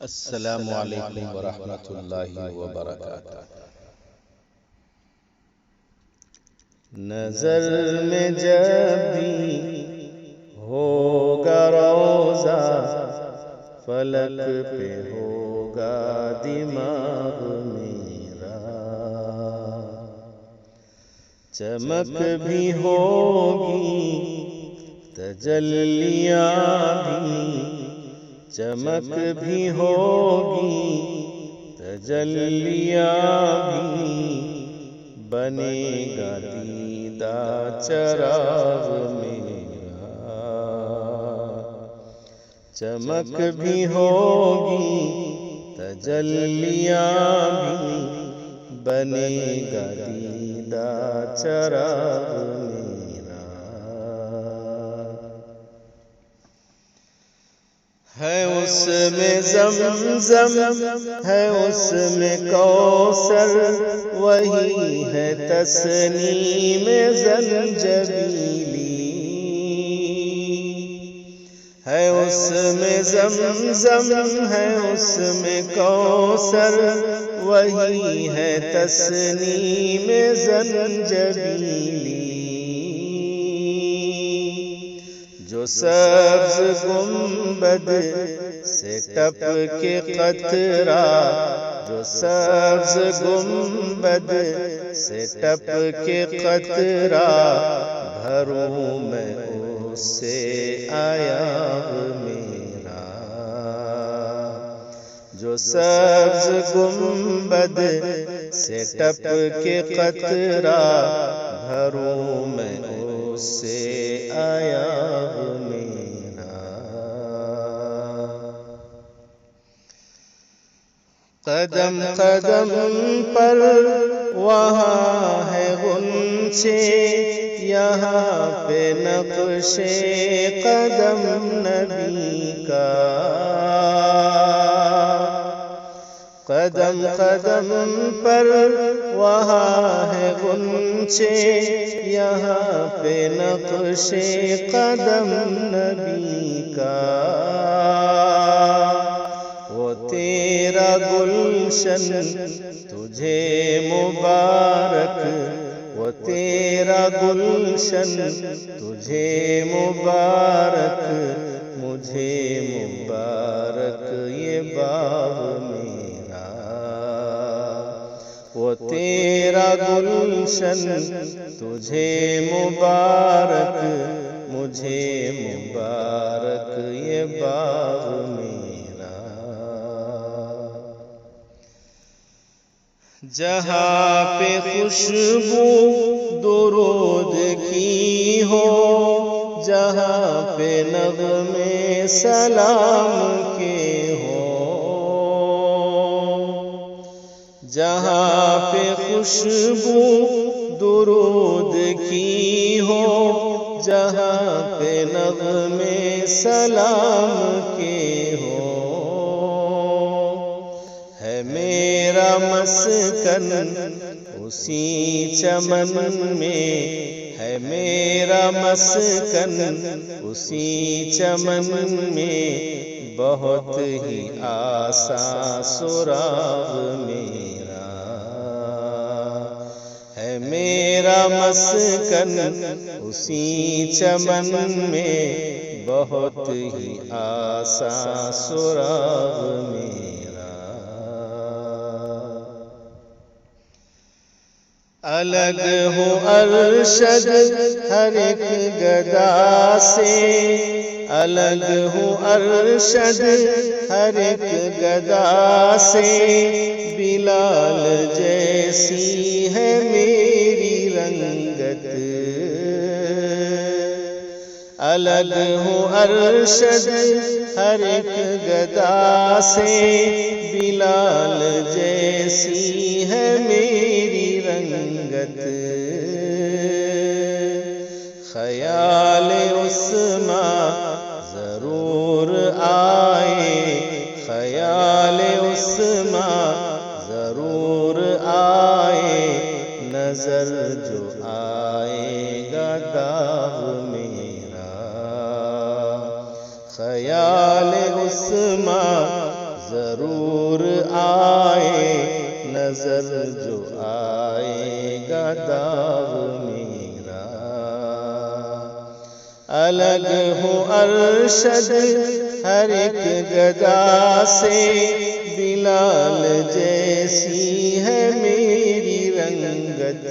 السلام علیکم ورحمۃ اللہ وبرکاتہ۔ نظر میں جب بھی ہوگا روزہ، فلک پہ ہوگا دماغ میرا، چمک بھی ہوگی تجلیاں بھی، چمک بھی ہوگی تجلیاں بھی، بنے گا دیدہ چراغ میرا، چمک بھی ہوگی تجلیاں بھی، بنے گا دیدہ چراغ میرا۔ ہے اس میں زمزم، ہے اس میں کوثر، وہی ہے تسنیم زنجبیلی، ہے اس میں زمزم، ہے اس میں کوثر، وہی ہے تسنیم زنجبیلی، جو سبز گنبد سے ٹپ کے قطرہ، جو سبز گنبد سے ٹپ کے قطرہ، بھروں میں اس سے ایاب میرا، جو سبز گنبد سے ٹپ کے قطرہ، بھروں میں اس سے ایاب میرا۔ قدم قدم پر وہاں ہے غنچے، یہاں پہ نقش قدم نبی کا، قدم قدم پر وہاں ہے غنچے، یہاں پہ نقش قدم نبی کا، وہ تیرا گلشن تجھے مبارک، وہ تیرا گلشن تجھے مبارک، مجھے مبارک یہ باغ میرا، وہ تیرا گلشن تجھے مبارک، مجھے مبارک یہ باغ میرا۔ جہاں پہ خوشبو درود کی ہو، جہاں پہ نغمے سلام کے ہوں، جہاں پہ خوشبو درود کی ہو، جہاں پہ نغمے سلام کے ہوں، ہے میرا مسکن اسی چمن میں، ہے میرا مسکن اسی چمن میں، بہت ہی آساں سراغ میرا، ہے میرا مسکن اسی چمن میں، بہت ہی آساں سراغ میرا۔ الگ ہو ارشد ہر ایک گدا سے، الگ ہو ارشد ہر ایک گدا سے، بلال جیسی ہے میری رنگت، الگ ہو ارشد ہر ایک گدا سے، بلال جیسی ہے میری رنگت، خیال عثمان ضرور آئے، خیال عثمان ضرور آئے، نظر جو آئے گا داغ میرا، خیال عثمان ضرور آئے نظر جو آئے گا داغ میرا. الگ ہو ارشد ہر ایک گدا سے، بلال جیسی ہے میری رنگت.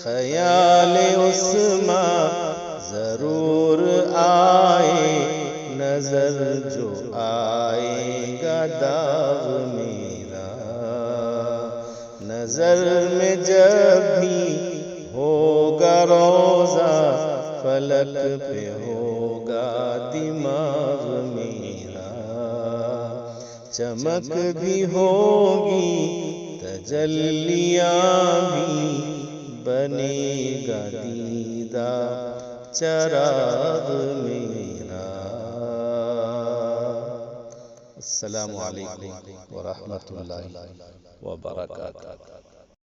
خیال عثمان ضرور آئے نظر جو آئے گا داغ میرا. نظر میں جب بھی ہوگا روضہ، فلک پہ ہوگا دماغ میرا. چمک بھی ہوگی تجلیاں بھی، بنے گا دیدہ چراغ میرا. السلام علیکم ورحمۃ اللہ وبرکاتہ.